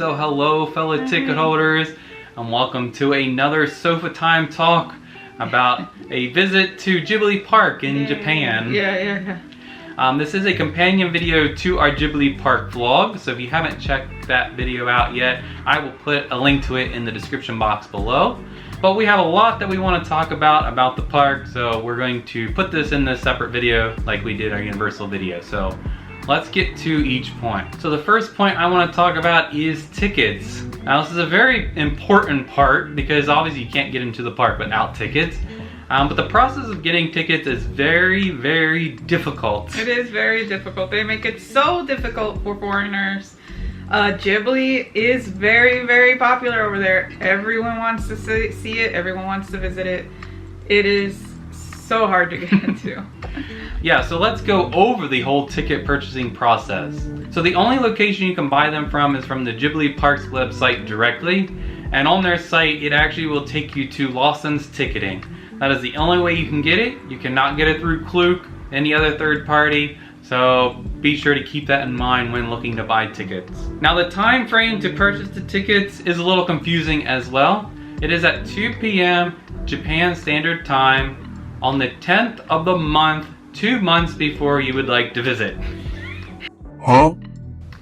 So hello fellow ticket holders, and welcome to another Sofa Time talk about a visit to Ghibli Park in Japan. This is a companion video to our Ghibli Park vlog, so if you haven't checked that video out yet, I will put a link to it in the description box below. But we have a lot that we want to talk about the park, so we're going to put this in this separate video like we did our Universal video. So let's get to each point. So the first point I want to talk about is tickets. Now this is a very important part because obviously you can't get into the park without tickets. But the process of getting tickets is very, very difficult. It is very difficult. They make it so difficult for foreigners. Ghibli is very, very popular over there. Everyone wants to see it. Everyone wants to visit it. It is so hard to get into. Yeah, so let's go over the whole ticket purchasing process. So the only location you can buy them from is from the Ghibli Park's website directly. And on their site, it actually will take you to Lawson's Ticketing. That is the only way you can get it. You cannot get it through Klook, any other third party. So be sure to keep that in mind when looking to buy tickets. Now the time frame to purchase the tickets is a little confusing as well. It is at 2 p.m. Japan Standard Time on the 10th of the month, 2 months before you would like to visit. Huh?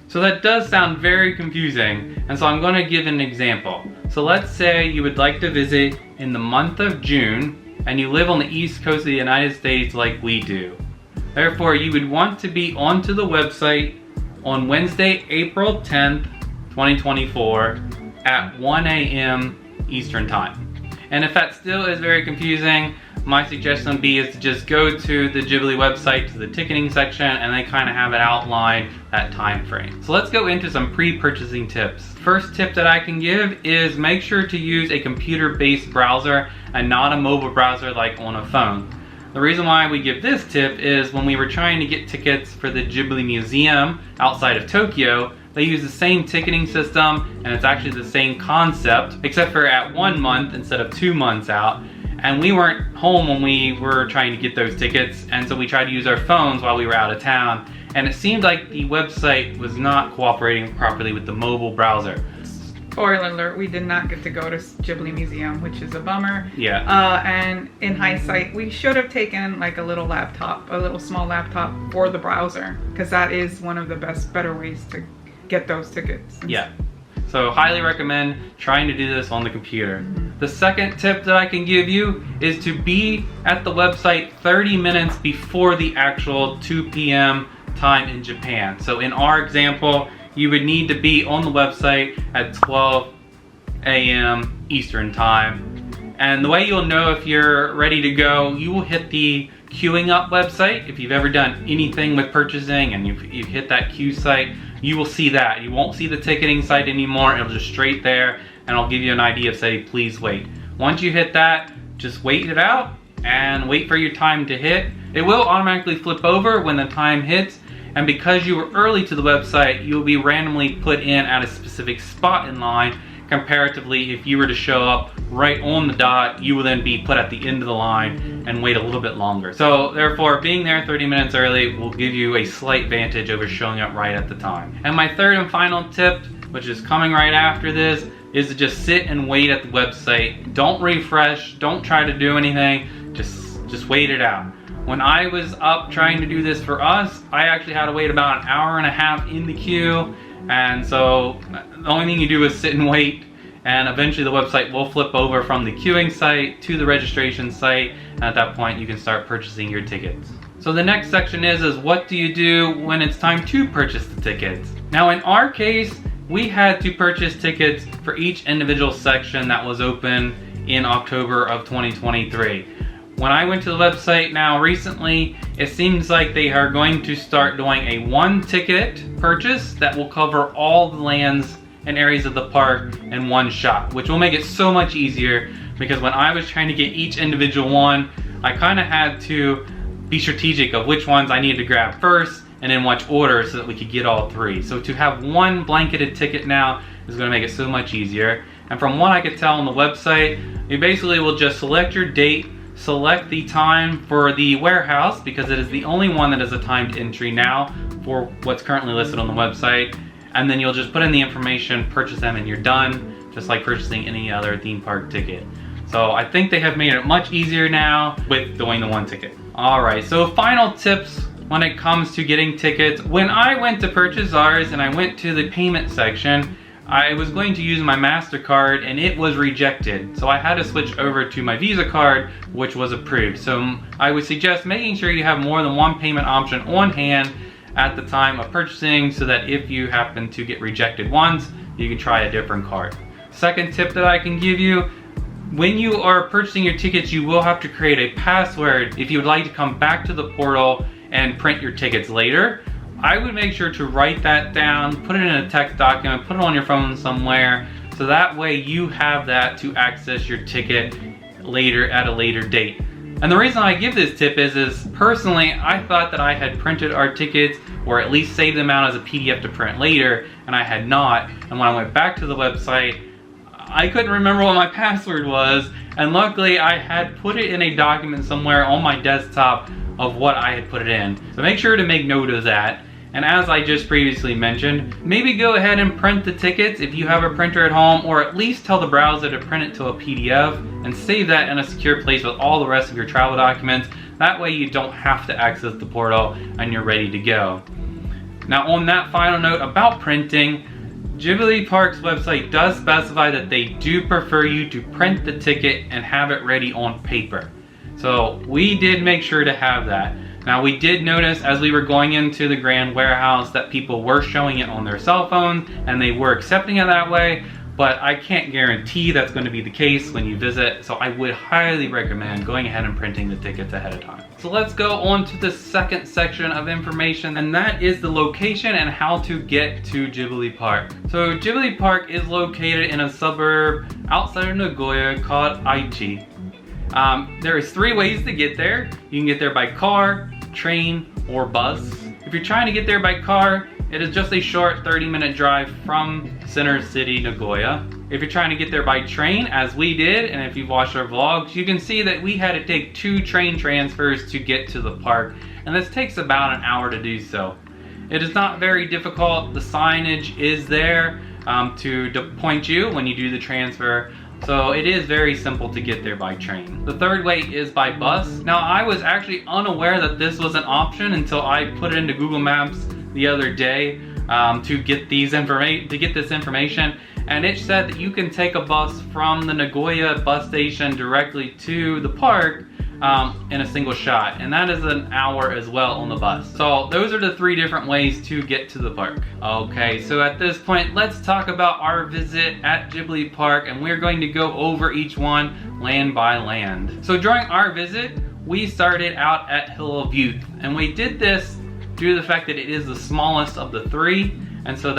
So that does sound very confusing, and so I'm going to give an example. So let's say you would like to visit in the month of June, and you live on the East Coast of the United States like we do. Therefore, you would want to be onto the website on Wednesday, April 10th, 2024 at 1 a.m. Eastern Time. And if that still is very confusing, my suggestion would be is to just go to the Ghibli website, to the ticketing section, and they kind of have it outlined that time frame. So let's go into some pre-purchasing tips. First tip that I can give is make sure to use a computer-based browser and not a mobile browser like on a phone. The reason why we give this tip is when we were trying to get tickets for the Ghibli Museum outside of Tokyo, they use the same ticketing system and it's actually the same concept, except for at 1 month instead of 2 months out. And we weren't home when we were trying to get those tickets, and so we tried to use our phones while we were out of town. And it seemed like the website was not cooperating properly with the mobile browser. Spoiler alert, we did not get to go to Ghibli Museum, which is a bummer. Yeah. And in hindsight, we should have taken like a little laptop, a little small laptop for the browser, because that is one of the better ways to get those tickets. Yeah. So highly recommend trying to do this on the computer. The second tip that I can give you is to be at the website 30 minutes before the actual 2 p.m. time in Japan. So in our example, you would need to be on the website at 12 a.m. Eastern time. And the way you'll know if you're ready to go, you will hit the queuing up website. If you've ever done anything with purchasing and you've hit that queue site, you will see that. You won't see the ticketing site anymore. It'll just straight there and I'll give you an idea of say, please wait. Once you hit that, just wait it out and wait for your time to hit. It will automatically flip over when the time hits, and because you were early to the website, you'll be randomly put in at a specific spot in line. Comparatively, if you were to show up right on the dot, you will then be put at the end of the line and wait a little bit longer. So therefore, being there 30 minutes early will give you a slight advantage over showing up right at the time. And my third and final tip, which is coming right after this, is to just sit and wait at the website. Don't refresh, don't try to do anything, just wait it out. When I was up trying to do this for us, I actually had to wait about an hour and a half in the queue. And so the only thing you do is sit and wait, and eventually the website will flip over from the queuing site to the registration site, and at that point you can start purchasing your tickets. So the next section is what do you do when it's time to purchase the tickets? Now in our case, we had to purchase tickets for each individual section that was open in October of 2023. When I went to the website now recently, it seems like they are going to start doing a 1 ticket purchase that will cover all the lands and areas of the park in one shot, which will make it so much easier, because when I was trying to get each individual one, I kind of had to be strategic of which ones I needed to grab first and in which order so that we could get all 3. So to have 1 blanketed ticket now is going to make it so much easier. And from what I could tell on the website, you basically will just select your date, select the time for the warehouse, because it is the only one that is a timed entry now for what's currently listed on the website, and then you'll just put in the information, purchase them, and you're done, just like purchasing any other theme park ticket. So I think they have made it much easier now with doing the one ticket. Alright, so final tips when it comes to getting tickets. When I went to purchase ours and I went to the payment section, I was going to use my MasterCard and it was rejected. So I had to switch over to my Visa card, which was approved. So I would suggest making sure you have more than one payment option on hand at the time of purchasing, so that if you happen to get rejected once, you can try a different card. Second tip that I can give you, when you are purchasing your tickets, you will have to create a password if you would like to come back to the portal and print your tickets later. I would make sure to write that down, put it in a text document, put it on your phone somewhere, so that way you have that to access your ticket later at a later date. And the reason I give this tip is personally, I thought that I had printed our tickets, or at least saved them out as a PDF to print later, and I had not. And when I went back to the website, I couldn't remember what my password was, and luckily I had put it in a document somewhere on my desktop of what I had put it in. So make sure to make note of that. And as I just previously mentioned, maybe go ahead and print the tickets if you have a printer at home, or at least tell the browser to print it to a PDF and save that in a secure place with all the rest of your travel documents. That way you don't have to access the portal and you're ready to go. Now on that final note about printing, Ghibli Park's website does specify that they do prefer you to print the ticket and have it ready on paper. So we did make sure to have that. Now we did notice as we were going into the grand warehouse that people were showing it on their cell phones and they were accepting it that way, but I can't guarantee that's going to be the case when you visit, so I would highly recommend going ahead and printing the tickets ahead of time. So let's go on to the second section of information, and that is the location and how to get to Ghibli Park. So Ghibli Park is located in a suburb outside of Nagoya called Aichi. There is 3 ways to get there. You can get there by car, train, or bus. If you're trying to get there by car, it is just a short 30-minute drive from Center City, Nagoya. If you're trying to get there by train, as we did, and if you've watched our vlogs, you can see that we had to take 2 train transfers to get to the park, and this takes about an hour to do so. It is not very difficult. The signage is there to point you when you do the transfer. So it is very simple to get there by train. The third way is by bus. Now I was actually unaware that this was an option until I put it into Google Maps the other day to get this information, and it said that you can take a bus from the Nagoya bus station directly to the park in a single shot, and that is an hour as well on the bus. So those are the 3 different ways to get to the park. Okay, so at this point, let's talk about our visit at Ghibli Park, and we're going to go over each one land by land. So during our visit, we started out at Hill of Youth, and we did this due to the fact that it is the smallest of the 3, and so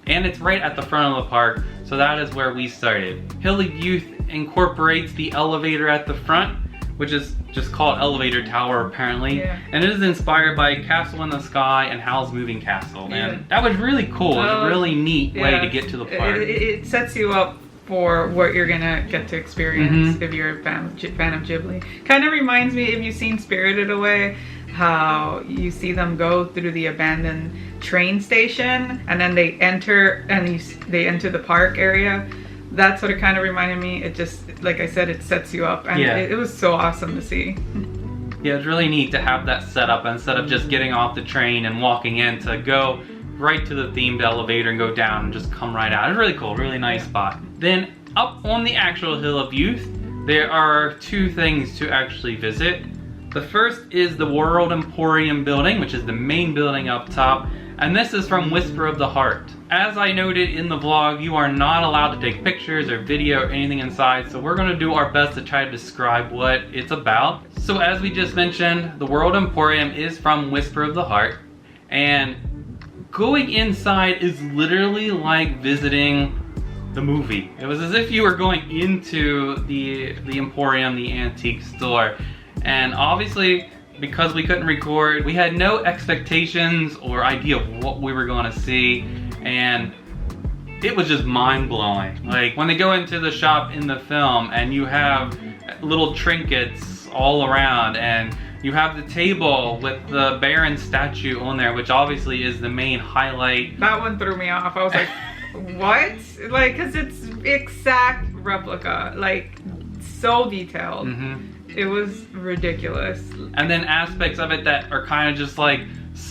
it's right at the front of the park, so that is where we started. Hill of Youth incorporates the elevator at the front, which is just called Elevator Tower apparently. Yeah. And it is inspired by Castle in the Sky and Howl's Moving Castle. Yeah. And that was really cool. It was a really neat way to get to the park. It sets you up for what you're gonna get to experience if you're a fan of Ghibli. Kind of reminds me, if you've seen Spirited Away, how you see them go through the abandoned train station and then they enter the park area. That's what it kind of reminded me. It just, like I said, it sets you up, and it was so awesome to see. Yeah, it's really neat to have that set up instead of just getting off the train and walking in, to go right to the themed elevator and go down and just come right out. It's really cool, really nice spot. Then up on the actual Hill of Youth, there are 2 things to actually visit. The first is the World Emporium building, which is the main building up top, and this is from Whisper of the Heart. As I noted in the vlog, you are not allowed to take pictures or video or anything inside, so we're going to do our best to try to describe what it's about. So as we just mentioned, the World Emporium is from Whisper of the Heart, and going inside is literally like visiting the movie. It was as if you were going into the Emporium, the antique store, and obviously, because we couldn't record, we had no expectations or idea of what we were going to see, and it was just mind-blowing. Like when they go into the shop in the film and you have little trinkets all around, and You have the table with the Baron statue on there, which obviously is the main highlight. That one threw me off. I was like, what? Like, because it's exact replica. Like, so detailed. It was ridiculous. And then aspects of it that are kind of just like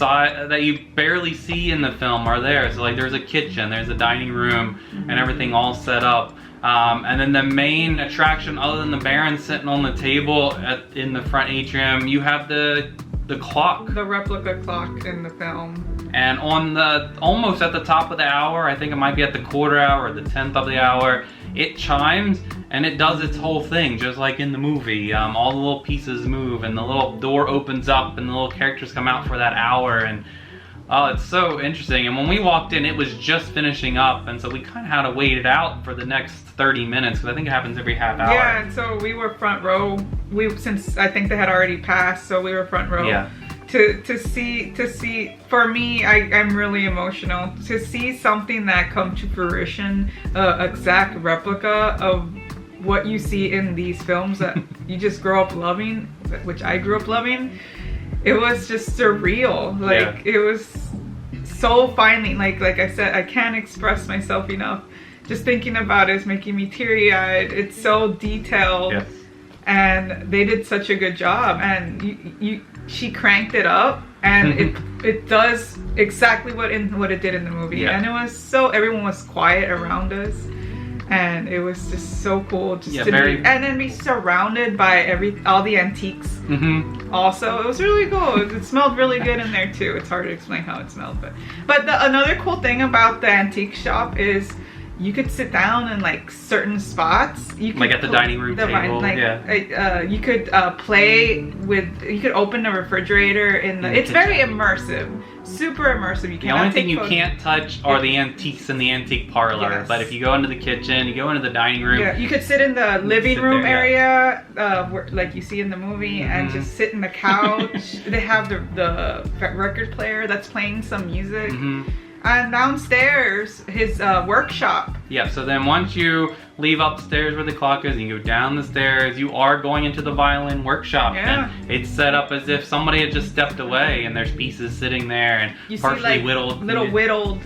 that you barely see in the film are there. So like there's a kitchen, there's a dining room, and everything all set up. And then the main attraction, other than the Baron sitting on the table in the front atrium, you have the clock. The replica clock in the film. And on almost at the top of the hour, I think it might be at the quarter hour or the 10th of the hour, it chimes and it does its whole thing, just like in the movie. All the little pieces move and the little door opens up and the little characters come out for that hour. And oh, it's so interesting. And when we walked in, it was just finishing up, and so we kind of had to wait it out for the next 30 minutes because I think it happens every half hour. Yeah, and so we were front row. Since I think they had already passed, so we were front row. Yeah. To see, for me, I'm really emotional to see something that come to fruition, exact replica of what you see in these films that you just grow up loving, which I grew up loving. It was just surreal. Like, it was so finely, like I said, I can't express myself enough. Just thinking about it is making me teary-eyed. It's so detailed. Yes. And they did such a good job. And she cranked it up, and it does exactly what it did in the movie. Yeah. And it was so, everyone was quiet around us. And it was just so cool just to be, and then be surrounded by all the antiques. Also, it was really cool. It smelled really good in there too. It's hard to explain how it smelled, but another cool thing about the antique shop is you could sit down in like certain spots. You could like at the dining room table. You could play with. You could open the refrigerator in the. It's very immersive, super immersive. You the only thing you can't touch are the antiques in the antique parlor. Yes. But if you go into the kitchen, you go into the dining room. Yeah, you could sit in the living room area, where, like you see in the movie, and just sit in the couch. They have the record player that's playing some music. And downstairs, his workshop. Yeah, so then once you leave upstairs where the clock is and you go down the stairs, you are going into the violin workshop. Yeah. And it's set up as if somebody had just stepped away and there's pieces sitting there and You partially see, like, whittled. little whittled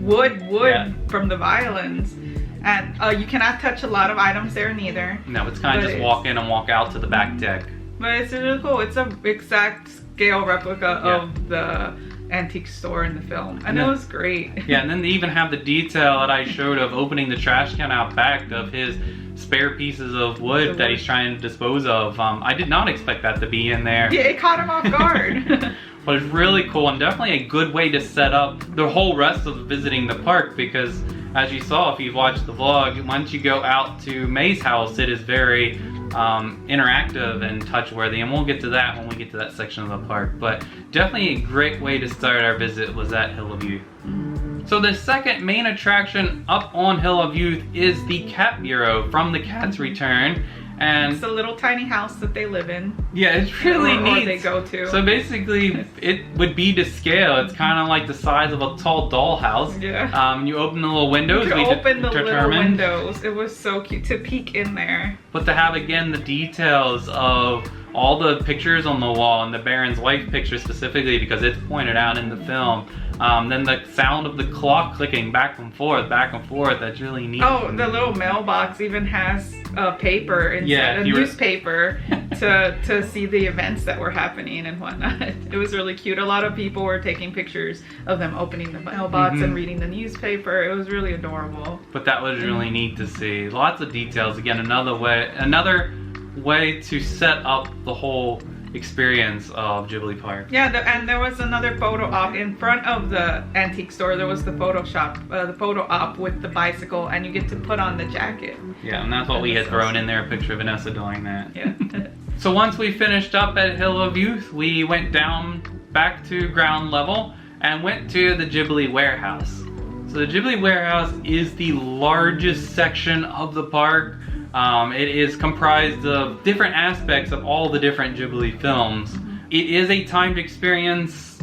wood from the violins. And you cannot touch a lot of items there neither. No, it's kind of just walk in and walk out to the back deck. But it's really cool. It's an exact scale replica of the antique store in the film, and it was great. Yeah, and then they even have the detail that I showed of opening the trash can out back of his spare pieces of wood that he's trying to dispose of. I did not expect that to be in there. Yeah, it caught him off guard. But it's really cool and definitely a good way to set up the whole rest of visiting the park, because as you saw if you've watched the vlog, once you go out to May's house, it is very interactive and touch-worthy, and we'll get to that when we get to that section of the park. But definitely a great way to start our visit was at Hill of Youth. So the second main attraction up on Hill of Youth is the Cat Bureau from The Cat's Return. And it's a little tiny house that they live in. Yeah, it's really neat. Or they go to. So basically, it would be to scale. It's kind of like the size of a tall dollhouse. Yeah. You open the little windows. You could open the little windows. It was so cute to peek in there. But to have, again, the details of all the pictures on the wall, and the Baron's wife picture specifically because it's pointed out in the film. Then the sound of the clock clicking back and forth, that's really neat. Oh, the little mailbox even has paper inside, a newspaper to see the events that were happening and whatnot. It was really cute. A lot of people were taking pictures of them opening the mailbox and reading the newspaper. It was really adorable. But that was really neat to see. Lots of details. Again, another way to set up the whole experience of Ghibli Park. Yeah, and there was another photo op in front of the antique store. There was the photo op with the bicycle, and you get to put on the jacket. Yeah, and that's what we had thrown in there, a picture of Vanessa doing that. Yeah. So once we finished up at Hill of Youth, we went down back to ground level and went to the Ghibli Warehouse. So the Ghibli Warehouse is the largest section of the park. It is comprised of different aspects of all the different Ghibli films. It is a timed experience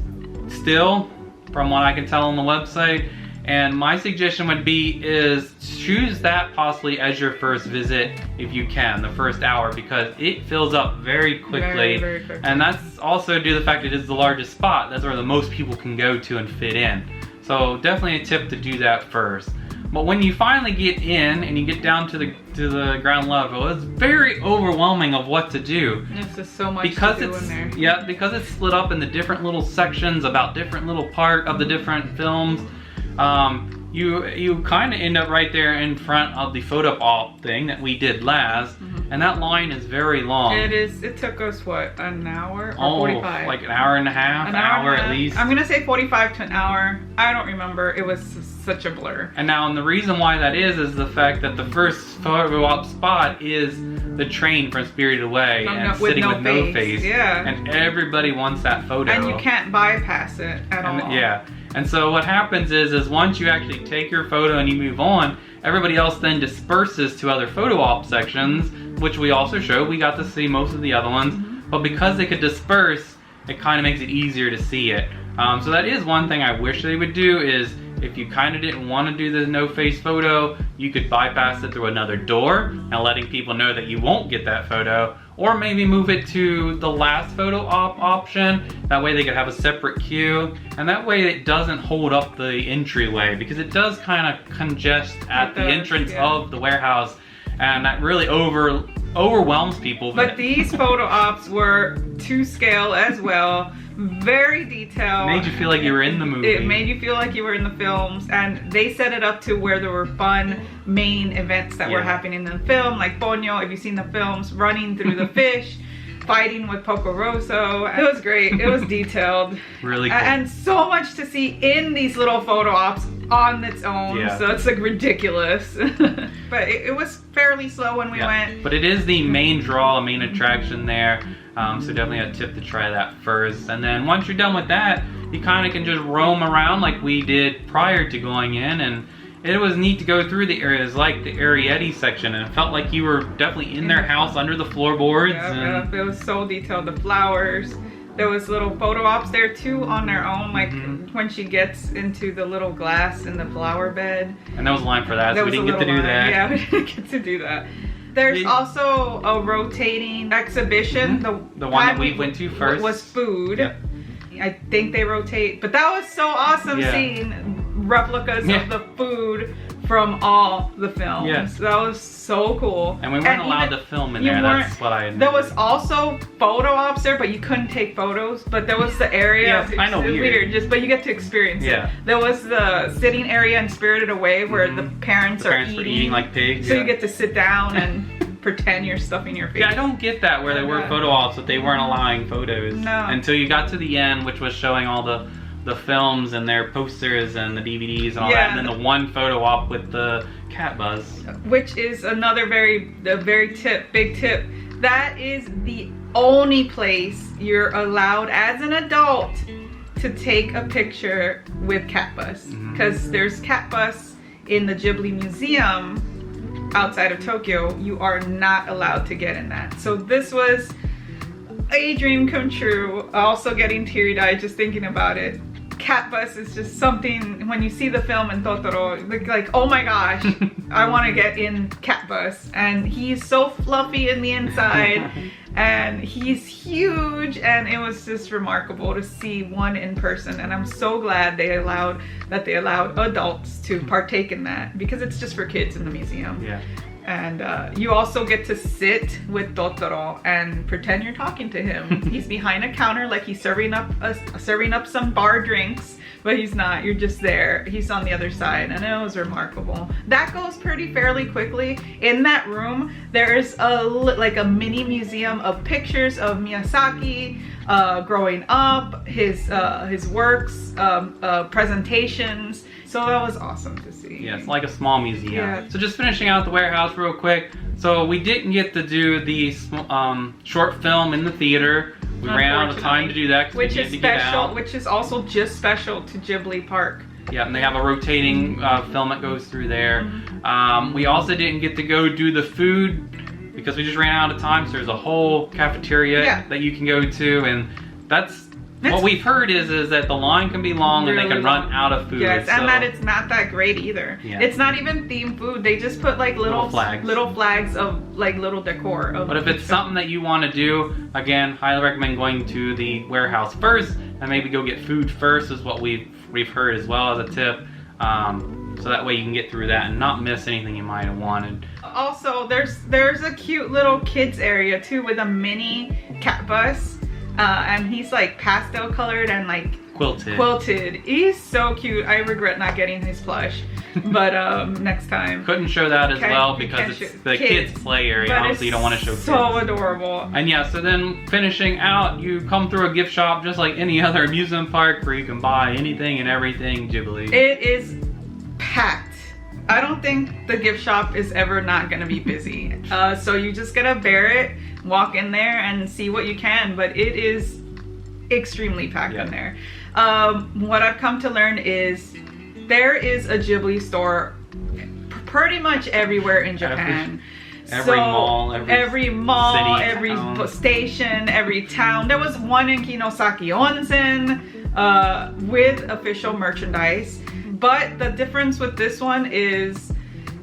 still, from what I can tell on the website. And my suggestion would be is choose that possibly as your first visit if you can, the first hour, because it fills up very quickly. Very quickly. And that's also due to the fact it is the largest spot. That's where the most people can go to and fit in. So definitely a tip to do that first. But when you finally get in and you get down to the ground level, it's very overwhelming of what to do. It's just so much to do in there. Yeah, because it's split up into different little sections about different little part of the different films. You kind of end up right there in front of the photo op thing that we did last, and that line is very long. It is. It took us what, an hour or 45? Like an hour and a half, an hour at least. I'm gonna say 45 to an hour. I don't remember. It was such a blur. And now, and the reason why that is the fact that the first photo op spot is the train from Spirited Away and sitting with no face. Yeah. And everybody wants that photo. And you can't bypass it at all. Yeah. And so what happens is once you actually take your photo and you move on, everybody else then disperses to other photo op sections, which we also showed. We got to see most of the other ones, but because they could disperse, it kind of makes it easier to see it. So that is one thing I wish they would do is if you kind of didn't want to do the no face photo, you could bypass it through another door and letting people know that you won't get that photo, or maybe move it to the last photo op option. That way they could have a separate queue, and that way it doesn't hold up the entryway, because it does kind of congest at the entrance of the warehouse, and that really overwhelms people. But these photo ops were to scale as well. Very detailed. Made you feel like you were in the movie. It made you feel like you were in the films, and they set it up to where there were fun main events that were happening in the film, like Ponyo, if you've seen the films, running through the fish, fighting with Poco Rosso. It was great. It was detailed. Really cool. And so much to see in these little photo ops on its own. So it's like ridiculous. But it was fairly slow when we went. But it is the main draw, main attraction there. So definitely a tip to try that first. And then once you're done with that, you kind of can just roam around like we did prior to going in. And it was neat to go through the areas like the Arietti section, and it felt like you were definitely in their house under the floorboards. Yeah, it was so detailed. The flowers. There was little photo ops there too on their own, like when she gets into the little glass in the flower bed. And there was a line for that, so we didn't get to do that. Yeah, we didn't get to do that. There's also a rotating exhibition. The one that we went to first was food. Yep. I think they rotate, but that was so awesome seeing replicas of the food from all the films. Yes. That was so cool. And we weren't allowed to film in there. That's what I There was also photo ops there, but you couldn't take photos. But there was the area. Yeah, it's kind of weird. But you get to experience it. There was the sitting area in Spirited Away where the parents are eating like pigs. So you get to sit down and pretend you're stuffing your face. Yeah, I don't get that where there were photo ops, but they weren't allowing photos. No. Until you got to the end, which was showing all the films and their posters and the DVDs and all that, and then the one photo op with the cat buzz. Which is another big tip. That is the only place you're allowed as an adult to take a picture with cat buzz. Because there's cat buzz in the Ghibli Museum outside of Tokyo. You are not allowed to get in that. So this was a dream come true. Also getting teary-eyed just thinking about it. Cat bus is just something, when you see the film in Totoro, like oh my gosh, I want to get in cat bus. And he's so fluffy in the inside and he's huge, and it was just remarkable to see one in person. And I'm so glad they allowed adults to partake in that, because it's just for kids in the museum. And you also get to sit with Totoro and pretend you're talking to him. He's behind a counter like he's serving up some bar drinks, but he's not. You're just there. He's on the other side, and it was remarkable. That goes fairly quickly. In that room, there's like a mini museum of pictures of Miyazaki growing up, his works, presentations. So that was awesome to see. Yeah, it's like a small museum. So just finishing out the warehouse real quick. So we didn't get to do the short film in the theater. We ran out of time to do that because we needed to get out. Which is also just special to Ghibli Park. Yeah, and they have a rotating film that goes through there. We also didn't get to go do the food because we just ran out of time. So there's a whole cafeteria that you can go to, and that's what we've heard is that the line can be long and they can run out of food. Yes, and so- that it's not that great either. Yeah. It's not even themed food. They just put like little flags of like little decor. But if it's something that you want to do, again, highly recommend going to the warehouse first and maybe go get food first is what we've heard as well as a tip. So that way you can get through that and not miss anything you might have wanted. Also, there's a cute little kids area too with a mini cat bus. And he's like pastel colored and like quilted. He's so cute. I regret not getting his plush, but next time. Couldn't show that as well because it's the kids play area. Obviously, you don't want to show kids. So adorable. And yeah, so then finishing out, you come through a gift shop just like any other amusement park where you can buy anything and everything Ghibli. It is packed. I don't think the gift shop is ever not gonna be busy. So you just gotta bear it, walk in there and see what you can, but it is extremely packed in there. What I've come to learn is there is a Ghibli store pretty much everywhere in Japan. Every mall, every city, every town. station, every town. There was one in Kinosaki Onsen with official merchandise. But the difference with this one is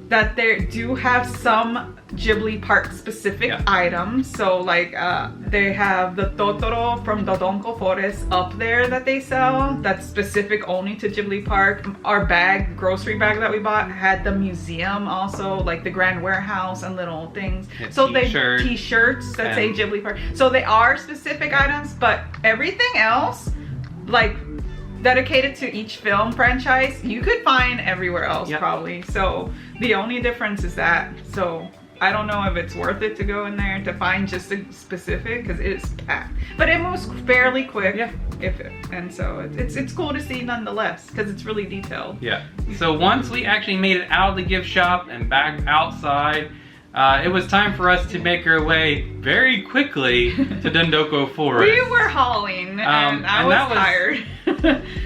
that they do have some Ghibli Park specific items. So like they have the Totoro from Dodonko Forest up there that they sell. That's specific only to Ghibli Park. Our grocery bag that we bought had the museum also, like the Grand Warehouse and little things. So t-shirts that say Ghibli Park. So they are specific items, but everything else, like dedicated to each film franchise, you could find everywhere else probably. So the only difference is that. So I don't know if it's worth it to go in there to find just a specific because it is packed. But it moves fairly quick. And so it's cool to see nonetheless because it's really detailed. Yeah. So once we actually made it out of the gift shop and back outside, it was time for us to make our way very quickly to Dendoko Forest. We were hauling and I was tired.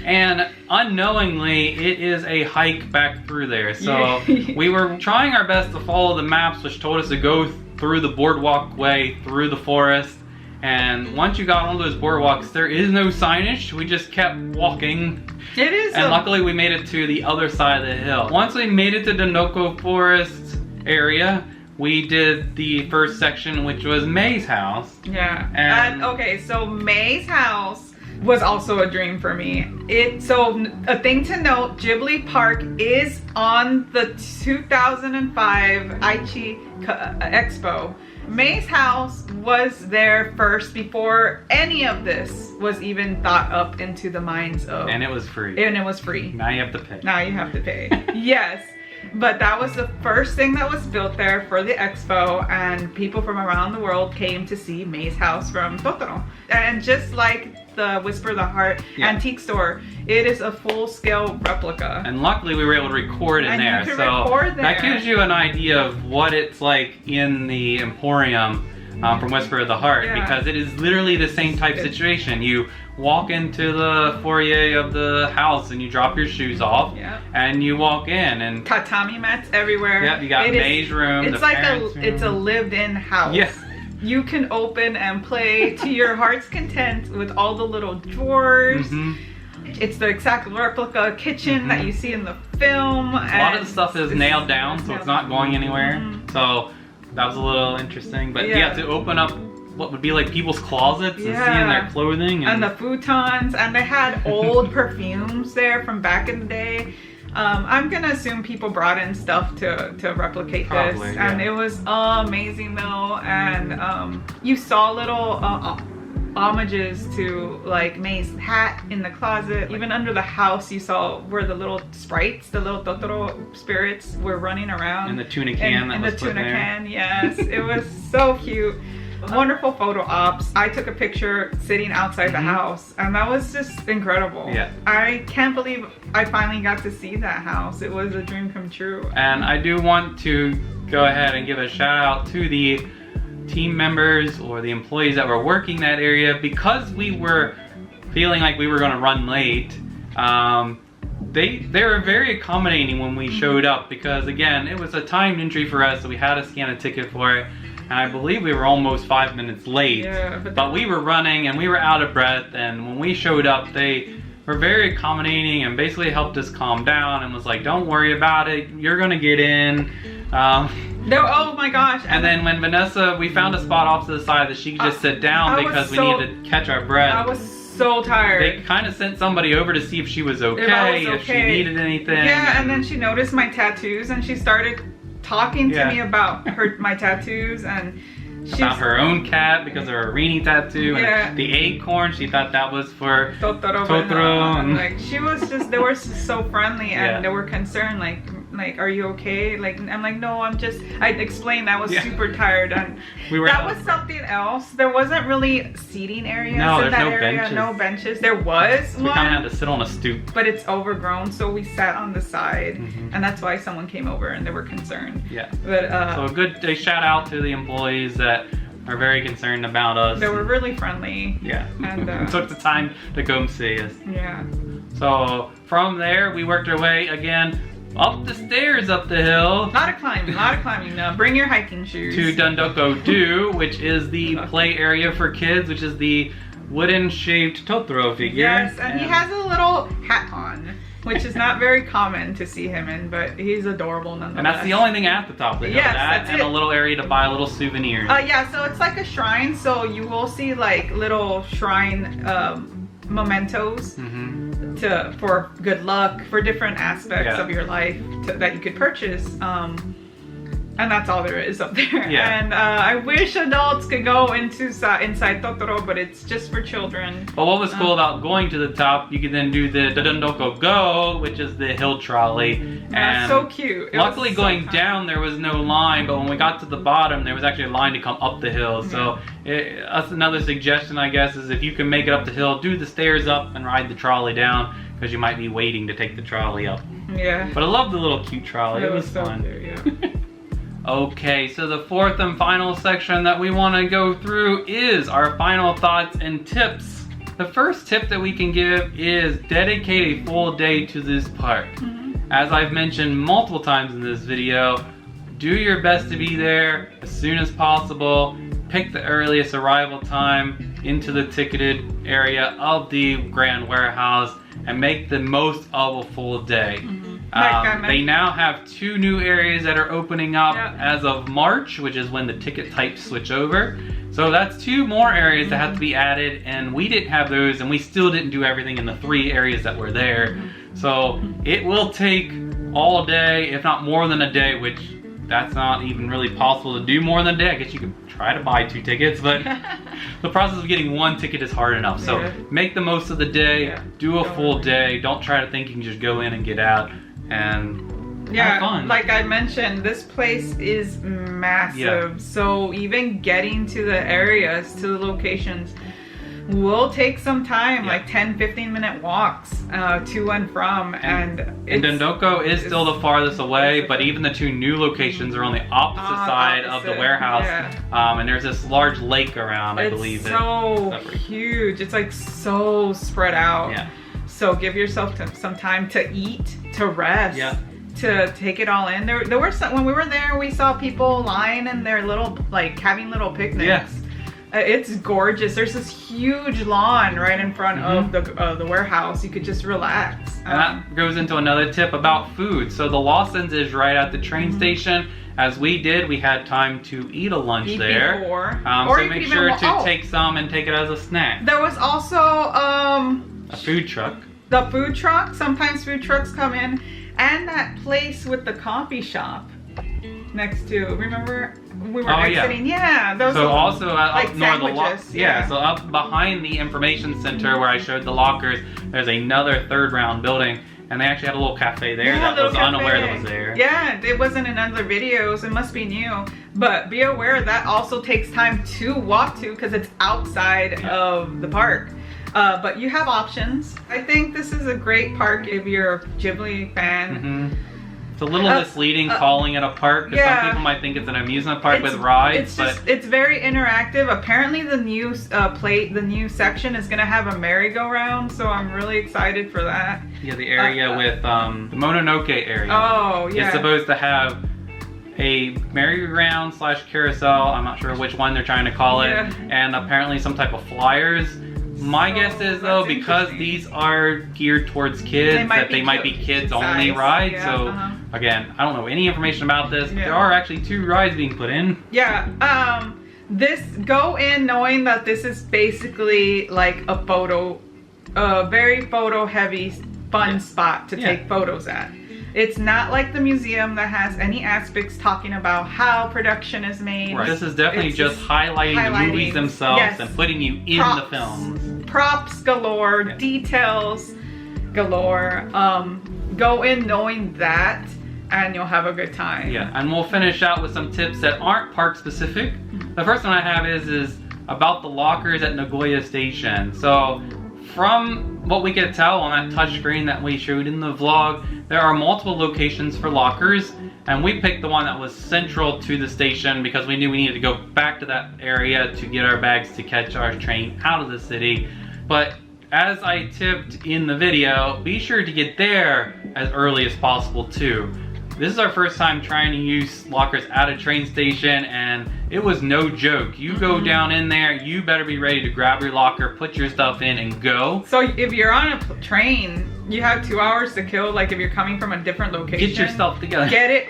And unknowingly, it is a hike back through there. So we were trying our best to follow the maps, which told us to go through the boardwalk way through the forest. And once you got on those boardwalks, there is no signage. We just kept walking. It is. And luckily, we made it to the other side of the hill. Once we made it to Dendoko Forest area, we did the first section, which was May's house. Yeah. And okay, so May's house was also a dream for me. So a thing to note, Ghibli Park is on the 2005 Aichi Expo. May's house was there first before any of this was even thought up into the minds of. And it was free. And it was free. Now you have to pay. Now you have to pay. Yes. But that was the first thing that was built there for the expo, and people from around the world came to see May's house from Totoro. And just like the Whisper of the Heart antique store, it is a full-scale replica. And luckily we were able to record in there. That gives you an idea of what it's like in the Emporium from Whisper of the Heart, because it is literally the same type situation. You walk into the foyer of the house and you drop your shoes off and you walk in, and tatami mats everywhere. Yeah, you got May's room. It's like it's a lived-in house. Yes. You can open and play to your heart's content with all the little drawers. It's the exact replica kitchen that you see in the film. A lot of the stuff is nailed down, so it's not going anywhere. So that was a little interesting. But yeah, to open up what would be like people's closets and seeing their clothing. And the futons. And they had old perfumes there from back in the day. I'm gonna assume people brought in stuff to replicate this. And it was amazing though. And you saw little homages to like May's hat in the closet. Even under the house you saw where the little sprites, the little Totoro spirits were running around. In the tuna can that was put there. Can, yes. It was so cute. Wonderful photo ops. I took a picture sitting outside the house, and that was just incredible. Yeah. I can't believe I finally got to see that house. It was a dream come true. And I do want to go ahead and give a shout out to the team members or the employees that were working that area, because we were feeling like we were going to run late. They were very accommodating when we showed up, because again, it was a timed entry for us, so we had to scan a ticket for it. and I believe we were almost 5 minutes late. Yeah, but we were running and we were out of breath, and when we showed up, they were very accommodating and basically helped us calm down and was like, don't worry about it, you're gonna get in. No, oh my gosh. And then when Vanessa, we found a spot off to the side that she could just sit down because we needed to catch our breath. I was so tired. They kind of sent somebody over to see if she was okay, if she needed anything. Yeah, and then she noticed my tattoos and she started talking to me about my tattoos, and about her own cat because of her Rini tattoo, and the acorn, she thought that was for Totoro. And like, she was just, they were just so friendly, and they were concerned, like, are you okay? Like, I'm like, no, I explained I was super tired, and that was something else. There wasn't really seating areas in that area. Benches. No benches. There was one. We kind of had to sit on a stoop. But it's overgrown, so we sat on the side, and that's why someone came over and they were concerned. Yeah. But so a shout out to the employees that are very concerned about us. They were really friendly. Yeah. And took the time to come see us. Yeah. So from there, we worked our way again up the stairs up the hill. A lot of climbing. Bring your hiking shoes. To Dondoko-do, which is the play area for kids, which is the wooden shaped Totoro figure. Yes, and he has a little hat on, which is not very common to see him in, but he's adorable nonetheless. And that's the only thing at the top of the hill. Yes, that and a little area to buy little souvenirs. Yeah, so it's like a shrine, so you will see like little shrine mementos for good luck, for different aspects of your life that you could purchase. And that's all there is up there. Yeah. And I wish adults could go inside Totoro, but it's just for children. But what was cool about going to the top, you could then do the Dondoko Go, which is the hill trolley. That's so cute. Luckily going down there was no line, but when we got to the bottom there was actually a line to come up the hill. So that's another suggestion, I guess, is if you can make it up the hill, do the stairs up and ride the trolley down, because you might be waiting to take the trolley up. Yeah. But I love the little cute trolley. It was so fun. cute, yeah. Okay, so the fourth and final section that we want to go through is our final thoughts and tips. The first tip that we can give is dedicate a full day to this park. As I've mentioned multiple times in this video, do your best to be there as soon as possible. Pick the earliest arrival time into the ticketed area of the Grand Warehouse and make the most of a full day. They now have 2 new areas that are opening up as of March, which is when the ticket types switch over. So that's 2 more areas that have to be added, and we didn't have those, and we still didn't do everything in the 3 areas that were there. So it will take all day, if not more than a day, which that's not even really possible to do more than a day. I guess you could try to buy 2 tickets, but the process of getting 1 ticket is hard enough. So make the most of the day, do a full day. Don't try to think you can just go in and get out. And have fun. Like I mentioned, this place is massive, so even getting to the areas, to the locations, will take some time, like 10-15 minute walks to and from, and Dondoko is still the farthest away, but even the 2 new locations are on the opposite side of the warehouse, and there's this large lake around, I believe. It's so huge. It's like so spread out. So give yourself some time to eat, to rest, to take it all in. There were some, when we were there, we saw people lying in their little, like having little picnics. It's gorgeous. There's this huge lawn right in front of the warehouse. You could just relax. And that goes into another tip about food. So the Lawson's is right at the train station. As we did, we had time to eat a lunch there. Before. So make sure to take some and take it as a snack. There was also a food truck. The food truck. Sometimes food trucks come in, and that place with the coffee shop next to. Remember, we were exiting. Those. So also like up north of the so up behind the information center where I showed the lockers, there's another 3rd round building. And they actually had a little cafe there that was unaware that was there. Yeah, it wasn't in other videos. It must be new. But be aware that also takes time to walk to because it's outside of the park. But you have options. I think this is a great park if you're a Ghibli fan. It's a little misleading calling it a park because some people might think it's an amusement park with rides. It's very interactive. Apparently the new section is gonna have a merry-go-round, so I'm really excited for that. Yeah, the area with the Mononoke area. Oh yeah. It's supposed to have a merry-go-round / carousel, I'm not sure which one they're trying to call it, and apparently some type of flyers. My guess is though, because these are geared towards kids, they might be kids only rides. So again, I don't know any information about this. There are actually 2 rides being put in. Yeah, this, go in knowing that this is basically like a very photo heavy fun spot to take photos at. It's not like the museum that has any aspects talking about how production is made. Right. This is definitely just highlighting the movies themselves and putting you in the films. Props galore, details galore. Go in knowing that and you'll have a good time. Yeah, and we'll finish out with some tips that aren't park specific. The first one I have is about the lockers at Nagoya Station. So from what we could tell on that touch screen that we showed in the vlog, there are multiple locations for lockers, and we picked the one that was central to the station because we knew we needed to go back to that area to get our bags to catch our train out of the city. But as I tipped in the video, be sure to get there as early as possible too. This is our first time trying to use lockers at a train station, and it was no joke. You go down in there, you better be ready to grab your locker, put your stuff in, and go. So if you're on a train, you have 2 hours to kill, like if you're coming from a different location. Get your stuff together. Get it.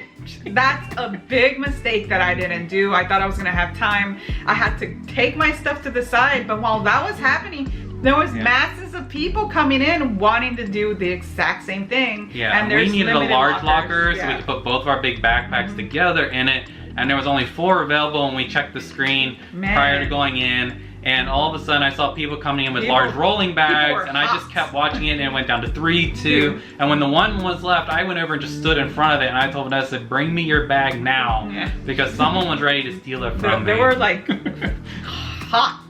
That's a big mistake that I didn't do. I thought I was gonna have time. I had to take my stuff to the side, but while that was happening, there was masses of people coming in wanting to do the exact same thing. Yeah, and we needed a large locker so we Yeah. could put both of our big backpacks together in it, and there was only 4 available when we checked the screen prior to going in. And all of a sudden I saw people coming in with large rolling bags, and I just kept watching it, and it went down to 3, 2, and when the one was left, I went over and just stood in front of it, and I told Vanessa, bring me your bag now, because someone was ready to steal it from me. There were like hawks.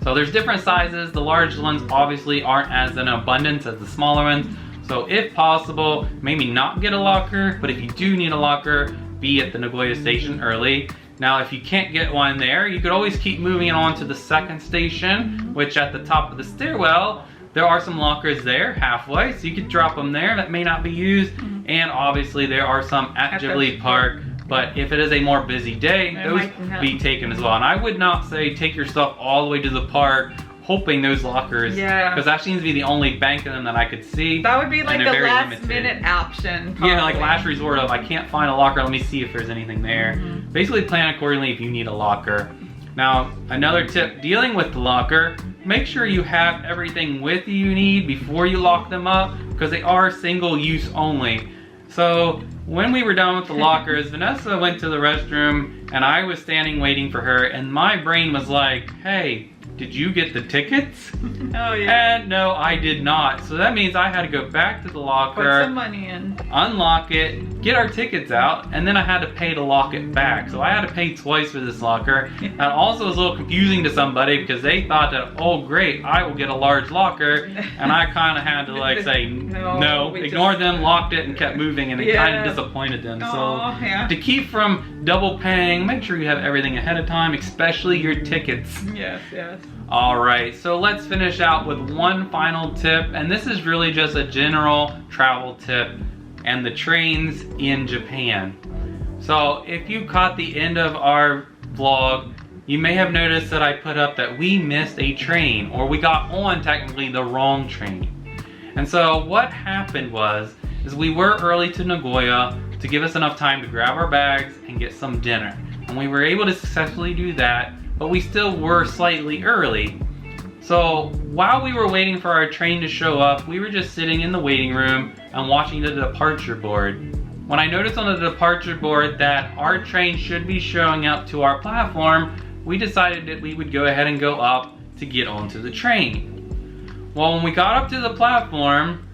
So there's different sizes. The large ones obviously aren't as in abundance as the smaller ones. So if possible, maybe not get a locker, but if you do need a locker, be at the Nagoya station early. Now, if you can't get one there, you could always keep moving on to the second station, which at the top of the stairwell, there are some lockers there halfway, so you could drop them there that may not be used. And obviously there are some at Ghibli Park, but if it is a more busy day, those be taken as well. And I would not say take your stuff all the way to the park hoping those lockers, because that seems to be the only bank of them that I could see. That would be like the last minute option. Probably. Yeah, like last resort of, I can't find a locker, let me see if there's anything there. Basically plan accordingly if you need a locker. Now, another tip dealing with the locker, make sure you have everything with you need before you lock them up, because they are single use only. So when we were done with the lockers, Vanessa went to the restroom and I was standing waiting for her, and my brain was like, hey, did you get the tickets? Oh yeah. And no, I did not. So that means I had to go back to the locker, put some money in, unlock it, get our tickets out, and then I had to pay to lock it back. So I had to pay twice for this locker. And also it was a little confusing to somebody because they thought that, oh great, I will get a large locker. And I kind of had to like say, no, ignore them, locked it, and kept moving, and it kind of disappointed them. So to keep from double paying, make sure you have everything ahead of time, especially your tickets. Yes, yes. Alright, so let's finish out with one final tip, and this is really just a general travel tip, and the trains in Japan. So if you caught the end of our vlog, you may have noticed that I put up that we missed a train, or we got on technically the wrong train. And so what happened is we were early to Nagoya to give us enough time to grab our bags and get some dinner. And we were able to successfully do that, but we still were slightly early. So while we were waiting for our train to show up, we were just sitting in the waiting room and watching the departure board. When I noticed on the departure board that our train should be showing up to our platform, we decided that we would go ahead and go up to get onto the train. Well, when we got up to the platform,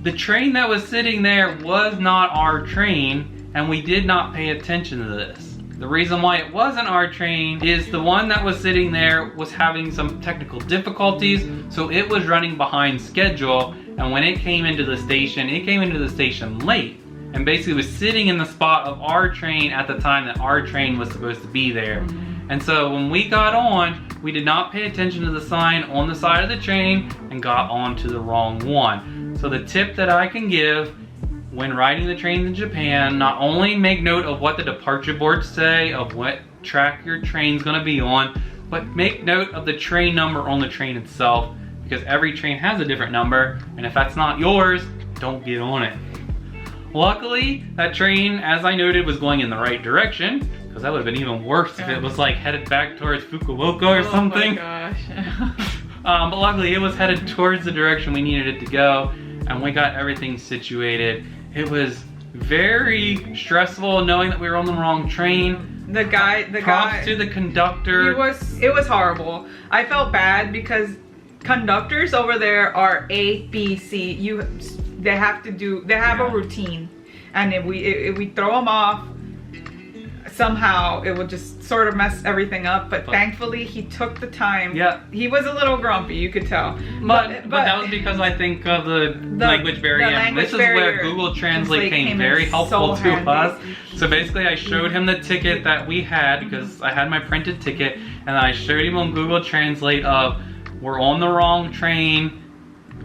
the train that was sitting there was not our train, and we did not pay attention to this. The reason why it wasn't our train is the one that was sitting there was having some technical difficulties, so it was running behind schedule, and when it came into the station, it came into the station late, and basically was sitting in the spot of our train at the time that our train was supposed to be there. And so when we got on, we did not pay attention to the sign on the side of the train and got onto the wrong one. So the tip that I can give, when riding the trains in Japan, not only make note of what the departure boards say of what track your train's gonna be on, but make note of the train number on the train itself, because every train has a different number, and if that's not yours, don't get on it. Luckily, that train, as I noted, was going in the right direction, because that would have been even worse if it was like headed back towards Fukuoka or something. Oh my gosh. But luckily, it was headed towards the direction we needed it to go, and we got everything situated. It was very stressful knowing that we were on the wrong train. Props to the conductor. It was horrible. I felt bad because conductors over there are A, B, C. They have a routine, and if we throw them off, somehow it would just sort of mess everything up. But thankfully, he took the time. Yeah. He was a little grumpy, you could tell. But that was because I think of the language barrier. This is where Google Translate came very helpful to us. So basically, I showed him the ticket that we had, because I had my printed ticket, and I showed him on Google Translate of, we're on the wrong train,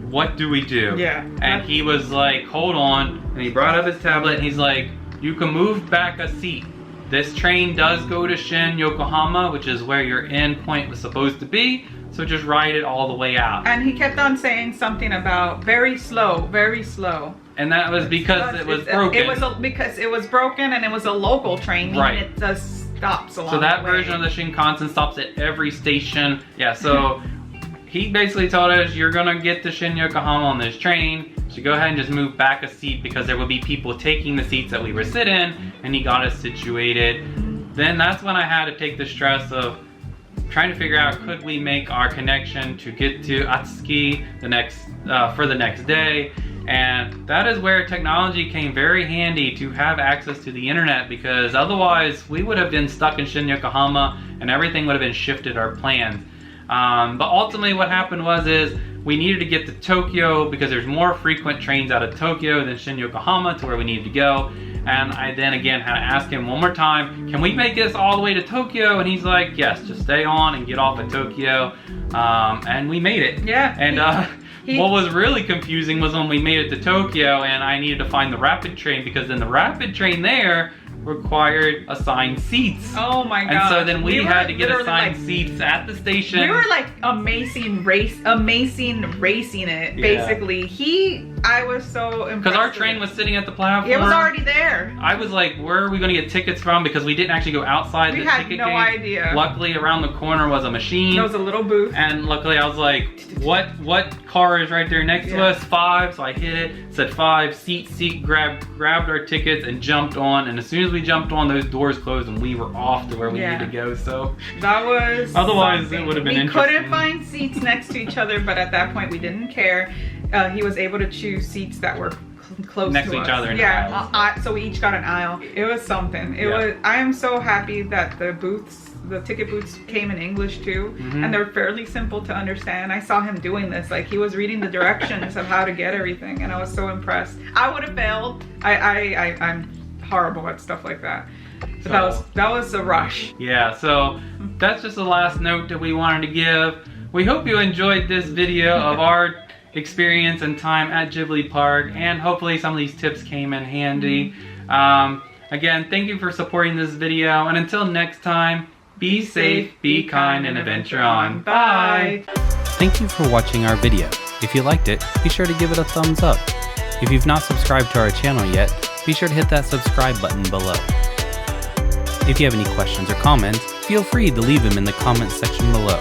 what do we do? Yeah. And he was like, hold on, and he brought up his tablet, and he's like, you can move back a seat. This train does go to Shin, Yokohama, which is where your end point was supposed to be, so just ride it all the way out. And he kept on saying something about very slow, very slow. And that was because it was broken. Because it was broken, and it was a local train, meaning right. It does stops along so that the way. version of the Shinkansen stops at every station. Yeah, so he basically told us, you're gonna get to Shin, Yokohama on this train, so go ahead and just move back a seat, because there would be people taking the seats that we were sitting in, and he got us situated. Then that's when I had to take the stress of trying to figure out, could we make our connection to get to Otsuki for the next day. And that is where technology came very handy, to have access to the internet, because otherwise we would have been stuck in Shin, Yokohama, and everything would have been shifted our plans. But ultimately what happened is we needed to get to Tokyo, because there's more frequent trains out of Tokyo than Shin, Yokohama, to where we needed to go. And I then again had to ask him one more time, can we make this all the way to Tokyo? And he's like, yes, just stay on and get off at Tokyo. And we made it. Yeah. And what was really confusing was when we made it to Tokyo and I needed to find the rapid train, because then the rapid train there required assigned seats. Oh my god. And so then we had to get assigned seats at the station. We were like amazing racing it, basically. I was so impressed. Because our train was sitting at the platform. It was already there. I was like, where are we going to get tickets from? Because we didn't actually go outside the ticket gate. We had no idea. Luckily, around the corner was a machine. There was a little booth. And luckily, I was like, what car is right there next to us? 5. So I hit it, said 5, seat, grabbed our tickets and jumped on. And as soon as we jumped on, those doors closed and we were off to where we needed to go. So that was otherwise something. It would have been interesting. We couldn't find seats next to each other, but at that point we didn't care. He was able to choose seats that were close next to each other. So we each got an aisle. It was something. I am so happy that the ticket booths came in English too, and they're fairly simple to understand. I saw him doing this, like he was reading the directions of how to get everything, and I was so impressed. I would have failed. I'm horrible at stuff like that. But that was a rush. Yeah, so that's just the last note that we wanted to give. We hope you enjoyed this video of our experience and time at Ghibli Park, and hopefully some of these tips came in handy. Again, thank you for supporting this video, and until next time, be safe, be kind, and adventure on. Bye! Thank you for watching our video. If you liked it, be sure to give it a thumbs up. If you've not subscribed to our channel yet, be sure to hit that subscribe button below. If you have any questions or comments, feel free to leave them in the comments section below.